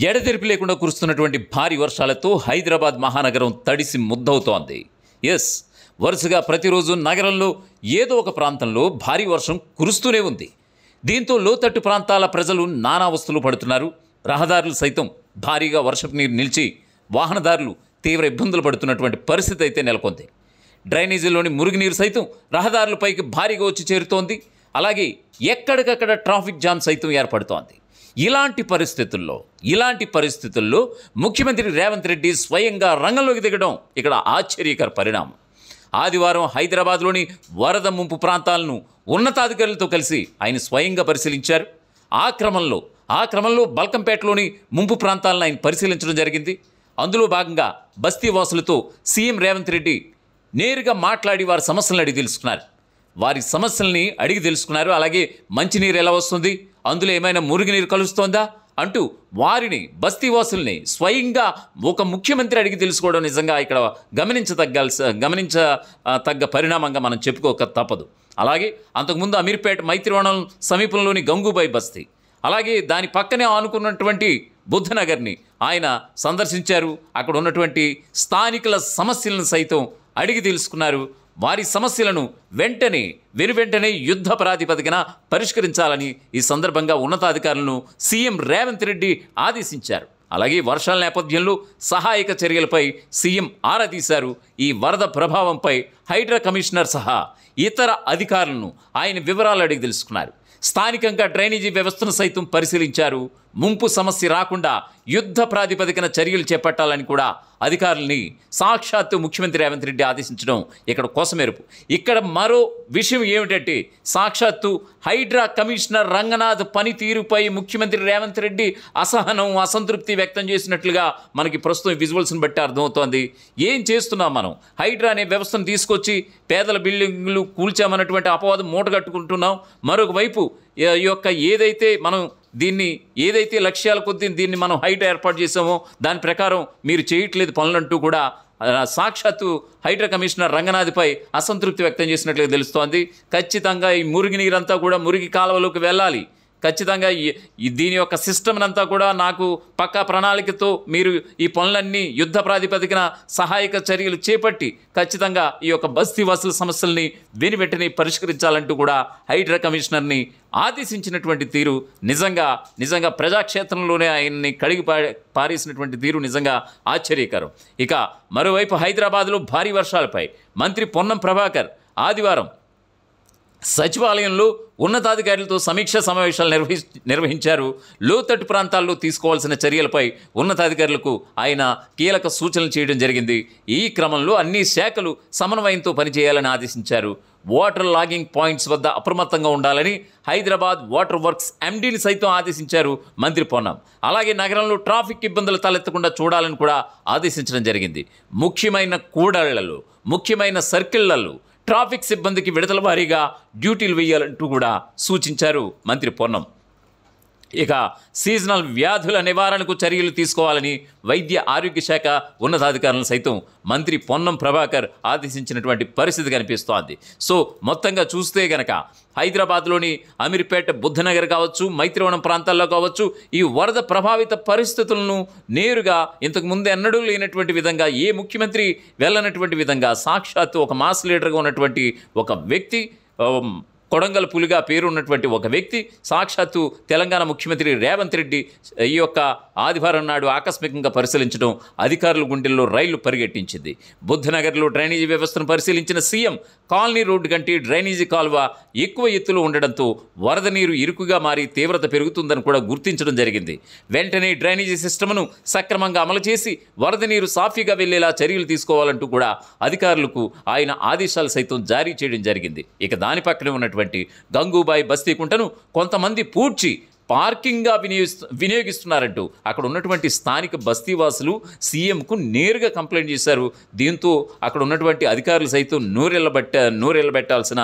ఎడతెరిపి లేకుండా కురుస్తున్నటువంటి భారీ వర్షాలతో హైదరాబాద్ మహానగరం తడిసి ముద్దవుతోంది. ఎస్, వరుసగా ప్రతిరోజు నగరంలో ఏదో ఒక ప్రాంతంలో భారీ వర్షం కురుస్తూనే ఉంది. దీంతో లోతట్టు ప్రాంతాల ప్రజలు నానావస్థలు పడుతున్నారు. రహదారులు సైతం భారీగా వర్షపు నీరు నిలిచి వాహనదారులు తీవ్ర ఇబ్బందులు పడుతున్నటువంటి పరిస్థితి అయితే నెలకొంది. డ్రైనేజీలోని మురుగునీరు సైతం రహదారులపైకి భారీగా వచ్చి చేరుతోంది. అలాగే ఎక్కడికక్కడ ట్రాఫిక్ జామ్ సైతం ఏర్పడుతోంది. ఇలాంటి పరిస్థితుల్లో ముఖ్యమంత్రి రేవంత్ రెడ్డి స్వయంగా రంగంలోకి దిగడం ఇక్కడ ఆశ్చర్యకర పరిణామం. ఆదివారం హైదరాబాద్లోని వరద ముంపు ప్రాంతాలను ఉన్నతాధికారులతో కలిసి ఆయన స్వయంగా పరిశీలించారు. ఆ క్రమంలో బల్కంపేటలోని ముంపు ప్రాంతాలను ఆయన పరిశీలించడం జరిగింది. అందులో భాగంగా బస్తీ వాసులతో సీఎం రేవంత్ రెడ్డి నేరుగా మాట్లాడి వారి సమస్యలను అడిగి తెలుసుకున్నారు. అలాగే మంచినీరు ఎలా వస్తుంది, అందులో ఏమైనా మురుగునీరు కలుస్తోందా అంటూ బస్తీవాసుల్ని స్వయంగా ఒక ముఖ్యమంత్రి అడిగి తెలుసుకోవడం నిజంగా ఇక్కడ గమనించతగ్గ పరిణామంగా మనం చెప్పుకోక తప్పదు. అలాగే అంతకుముందు అమీర్పేట మైత్రివనం సమీపంలోని గంగూబాయి బస్తీ, అలాగే దాని పక్కనే ఆనుకున్నటువంటి బుద్ధనగర్ని ఆయన సందర్శించారు. అక్కడ ఉన్నటువంటి స్థానికుల సమస్యలను సైతం అడిగి తెలుసుకున్నారు. వారి సమస్యలను వెంటనే యుద్ధ ప్రాతిపదికన పరిష్కరించాలని ఈ సందర్భంగా ఉన్నతాధికారులను సీఎం రేవంత్ రెడ్డి ఆదేశించారు. అలాగే వర్షాల నేపథ్యంలో సహాయక చర్యలపై సీఎం ఆరా తీశారు. ఈ వరద ప్రభావంపై హైడ్రా కమిషనర్ సహా ఇతర అధికారులను ఆయన వివరాలు అడిగి తెలుసుకున్నారు. స్థానికంగా డ్రైనేజీ వ్యవస్థను సైతం పరిశీలించారు. ముంపు సమస్య రాకుండా యుద్ధ ప్రాతిపదికన చర్యలు చేపట్టాలని కూడా అధికారులని సాక్షాత్తు ముఖ్యమంత్రి రేవంత్ రెడ్డి ఆదేశించడం ఇక్కడ కోసమేరుపు. ఇక్కడ మరో విషయం ఏమిటంటే, సాక్షాత్తు హైడ్రా కమిషనర్ రంగనాథ్ పనితీరుపై ముఖ్యమంత్రి రేవంత్ రెడ్డి అసంతృప్తి వ్యక్తం చేసినట్లుగా మనకి ప్రస్తుతం విజువల్స్ని బట్టి అర్థమవుతోంది. ఏం చేస్తున్నాం మనం? హైడ్రా అనే వ్యవస్థను తీసుకొచ్చి పేదల బిల్డింగ్లు కూల్చామన్నటువంటి అపవాదం మూటగట్టుకుంటున్నాం. మరొక వైపు ఏదైతే లక్ష్యాల కొద్దీ దీన్ని మనం హైడ్రా ఏర్పాటు చేసామో దాని ప్రకారం మీరు చేయట్లేదు పనులంటూ కూడా సాక్షాత్తు హైడ్రా కమిషనర్ రంగనాథ్పై అసంతృప్తి వ్యక్తం చేసినట్లుగా తెలుస్తోంది. ఖచ్చితంగా ఈ మురికి నీరంతా కూడా మురికి కాలువలోకి వెళ్ళాలి. ఖచ్చితంగా దీని యొక్క సిస్టమ్ అంతా కూడా నాకు పక్కా ప్రణాళికతో మీరు ఈ పనులన్నీ యుద్ధ ప్రాతిపదికన సహాయక చర్యలు చేపట్టి ఖచ్చితంగా ఈ యొక్క బస్తీవాసుల సమస్యల్ని వెంటనే పరిష్కరించాలంటూ కూడా హైడ్రా కమిషనర్ని ఆదేశించినటువంటి తీరు నిజంగా ప్రజాక్షేత్రంలోనే ఆయన్ని కడిగి పారేసినటువంటి తీరు నిజంగా ఆశ్చర్యకరం. ఇక మరోవైపు హైదరాబాద్లో భారీ వర్షాలపై మంత్రి పొన్నం ప్రభాకర్ ఆదివారం సచివాలయంలో ఉన్నతాధికారులతో సమీక్షా సమావేశాలు నిర్వహించారు. లోతట్టు ప్రాంతాల్లో తీసుకోవాల్సిన చర్యలపై ఉన్నతాధికారులకు ఆయన కీలక సూచనలు చేయడం జరిగింది. ఈ క్రమంలో అన్ని శాఖలు సమన్వయంతో పనిచేయాలని ఆదేశించారు. వాటర్ లాగింగ్ పాయింట్స్ వద్ద అప్రమత్తంగా ఉండాలని హైదరాబాద్ వాటర్ వర్క్స్ ఎండీని సైతం ఆదేశించారు మంత్రి పొన్నం. అలాగే నగరంలో ట్రాఫిక్ ఇబ్బందులు తలెత్తకుండా చూడాలని కూడా ఆదేశించడం జరిగింది. ముఖ్యమైన కూడళ్లలో, ముఖ్యమైన సర్కిళ్లలో ట్రాఫిక్ సిబ్బందికి విడతల వారీగా డ్యూటీలు వేయాలంటూ కూడా సూచించారు మంత్రి పొన్నం. ఇక సీజనల్ వ్యాధుల నివారణకు చర్యలు తీసుకోవాలని వైద్య ఆరోగ్య శాఖ ఉన్నతాధికారులను సైతం మంత్రి పొన్నం ప్రభాకర్ ఆదేశించినటువంటి పరిస్థితి కనిపిస్తోంది. సో మొత్తంగా చూస్తే గనక హైదరాబాద్లోని అమీర్పేట, బుద్ధనగర్ కావచ్చు, మైత్రివనం ప్రాంతాల్లో కావచ్చు, ఈ వరద ప్రభావిత పరిస్థితులను నేరుగా ఇంతకుముందు ఎన్నడూ లేనటువంటి విధంగా, ఏ ముఖ్యమంత్రి వెళ్ళనటువంటి విధంగా సాక్షాత్తు ఒక మాస్ లీడర్గా ఉన్నటువంటి ఒక వ్యక్తి, కొడంగల్ పులిగా పేరున్నటువంటి ఒక వ్యక్తి, సాక్షాత్తు తెలంగాణ ముఖ్యమంత్రి రేవంత్ రెడ్డి ఈ యొక్క ఆదివారం నాడు ఆకస్మికంగా పరిశీలించడం అధికారుల గుండెల్లో రైళ్లు పరిగెట్టించింది. బుద్ధనగర్లో డ్రైనేజీ వ్యవస్థను పరిశీలించిన సీఎం కాలనీ రోడ్డు కంటే డ్రైనేజీ కాలువ ఎక్కువ ఎత్తులో ఉండడంతో వరద నీరు ఇరుకుగా మారి తీవ్రత పెరుగుతుందని కూడా గుర్తించడం జరిగింది. వెంటనే డ్రైనేజీ సిస్టమ్ను సక్రమంగా అమలు చేసి వరద నీరు సాఫీగా వెళ్లేలా చర్యలు తీసుకోవాలంటూ కూడా అధికారులకు ఆయన ఆదేశాలు సైతం జారీ చేయడం జరిగింది. ఇక దాని పక్కనే ఉన్నటువంటి గంగూబాయి బస్తీ కుంటను కొంతమంది పూడ్చి పార్కింగ్గా వినియోగిస్తున్నారంటూ అక్కడ ఉన్నటువంటి స్థానిక బస్తీవాసులు సీఎంకు నేరుగా కంప్లైంట్ చేశారు. దీంతో అక్కడ ఉన్నటువంటి అధికారులు సైతం నూరెళ్ళబెట్టాల్సిన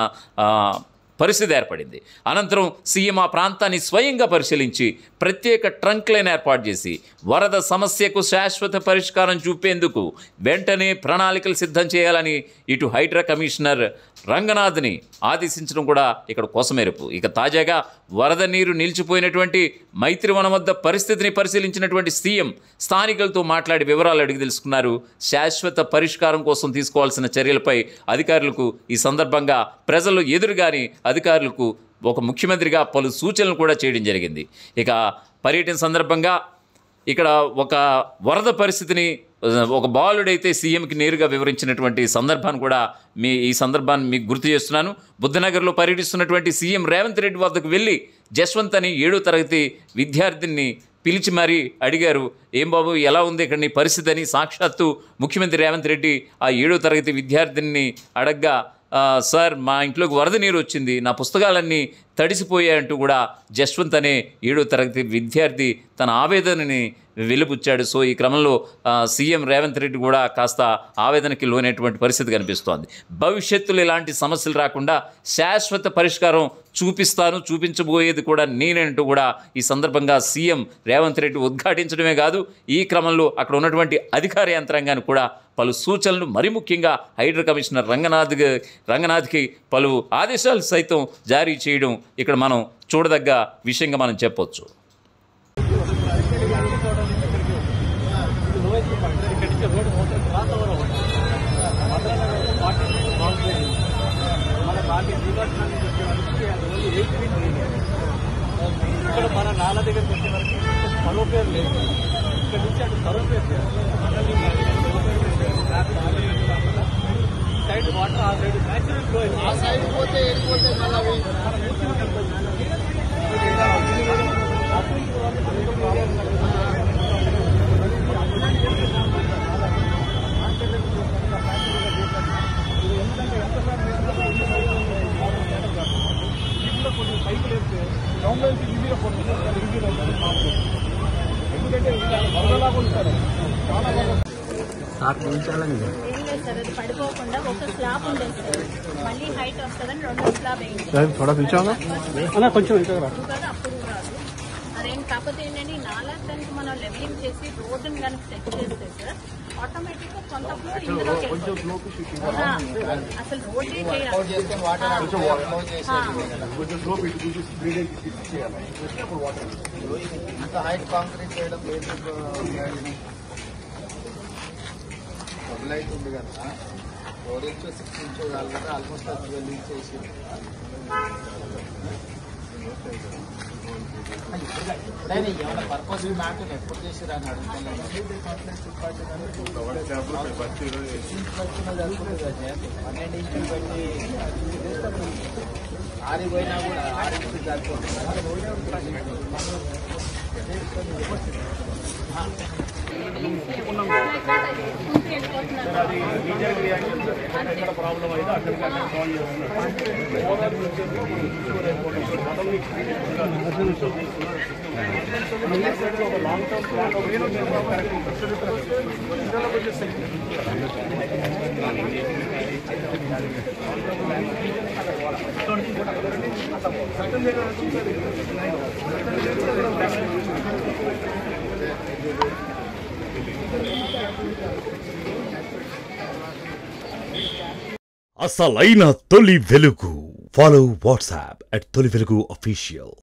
పరిస్థితి ఏర్పడింది. అనంతరం సీఎం ఆ ప్రాంతాన్ని స్వయంగా పరిశీలించి ప్రత్యేక ట్రంక్ లైన్ ఏర్పాటు చేసి వరద సమస్యకు శాశ్వత పరిష్కారం చూపేందుకు వెంటనే ప్రణాళికలు సిద్ధం చేయాలని ఇటు హైడ్రా కమిషనర్ రంగనాథ్ని ఆదేశించడం కూడా ఇక్కడ కోసమేరుపు. ఇక తాజాగా వరద నీరు నిలిచిపోయినటువంటి మైత్రివనం వద్ద పరిస్థితిని పరిశీలించినటువంటి సీఎం స్థానికులతో మాట్లాడి వివరాలు అడిగి తెలుసుకున్నారు. శాశ్వత పరిష్కారం కోసం తీసుకోవాల్సిన చర్యలపై అధికారులకు ఈ సందర్భంగా ప్రజలు ఎదురుగాని అధికారులకు ఒక ముఖ్యమంత్రిగా పలు సూచనలు కూడా చేయడం జరిగింది. ఇక పర్యటన సందర్భంగా ఇక్కడ ఒక వరద పరిస్థితిని ఒక బాలుడైతే సీఎంకి నేరుగా వివరించినటువంటి సందర్భాన్ని కూడా ఈ సందర్భాన్ని మీకు గుర్తు చేస్తున్నాను. బుద్ధనగర్లో పర్యటిస్తున్నటువంటి సీఎం రేవంత్ రెడ్డి వద్దకు వెళ్ళి జస్వంత్ అని 7వ తరగతి విద్యార్థిని పిలిచి మరీ అడిగారు, ఏం బాబు ఎలా ఉంది ఇక్కడ నీ పరిస్థితి అని. సాక్షాత్తు ముఖ్యమంత్రి రేవంత్ రెడ్డి ఆ 7వ తరగతి విద్యార్థిని అడగ్గా, సార్ మా ఇంట్లోకి వరద నీరు వచ్చింది, నా పుస్తకాలన్నీ తడిసిపోయాయంటూ కూడా జస్వంత్ అనే 7వ తరగతి విద్యార్థి తన ఆవేదనని వెలుపుచ్చాడు. సో ఈ క్రమంలో సీఎం రేవంత్ రెడ్డి కూడా కాస్త ఆవేదనకి లోనైనటువంటి పరిస్థితి కనిపిస్తోంది. భవిష్యత్తులో ఇలాంటి సమస్యలు రాకుండా శాశ్వత పరిష్కారం చూపించబోయేది కూడా నేనంటూ కూడా ఈ సందర్భంగా సీఎం రేవంత్ రెడ్డి ఉద్ఘాటించడమే కాదు, ఈ క్రమంలో అక్కడ ఉన్నటువంటి అధికార యంత్రాంగానికి కూడా పలు సూచనలు, మరి ముఖ్యంగా హైడ్రా కమిషనర్ రంగనాథ్కి పలు ఆదేశాలు సైతం జారీ చేయడం ఇక్కడ మనం చూడదగ్గ విషయంగా మనం చెప్పొచ్చు. ఇక్కడ మన నాల దగ్గరికి వచ్చే వరకు మరో పేరు లేదు. ఇక్కడ నుంచి అటు మరో పేరు సైడ్ వాటర్ ఆ సైడ్ న్యాచురల్ ఫ్లో ఆ సైడ్ పోతే వెళ్ళిపోతే కొంచెం పైకి లేస్తే గ్రౌండ్ నుంచి ఈజీగా పోతుంది. ఎందుకంటే వరదలాగా ఉంటారు చాలా బాగా ఏం లేదు సార్, అది పడిపోకుండా ఒక స్లాబ్ ఉండేది సార్, మళ్ళీ హైట్ వస్తుందని 2వ స్లాబ్ వేయించారు. కొంచెం అప్పుడు రాదు అదేం. కాకపోతే ఏంటంటే ఈ నాలా కనుక మనం లెవెలింగ్ చేసి రోడ్డుని కనుక సెట్ చేస్తే సార్ ఆటోమేటిక్ గా కొంత ఫ్లో ఇందులోకి అసలు రోడ్డే మొదలైతుంది కదా 4 ఇంచు 6 ఇంచు కాదు, ఆల్మోస్ట్ 12 ఇంచ్ చేసి ఏమైనా పర్పస్ మ్యాటర్ ఎప్పుడు చేసిరా అని అడుగుతున్నాను. పన్నెండు ఇంచులు పెట్టి ఆరిపోయినా కూడా 6 ఇంచులు సరిపోతుంది. అది మేజర్ రియాక్షన్ సార్. ఎక్కడ ప్రాబ్లం అయితే అక్కడికి అక్కడ సాల్వ్ చేస్తున్నారు. ఓవరాల్ ఒక లాంగ్ టర్మ్ ప్లాన్ అసలైన తొలి వెలుగు. ఫాలో వాట్సాప్ @తొలి వెలుగు official.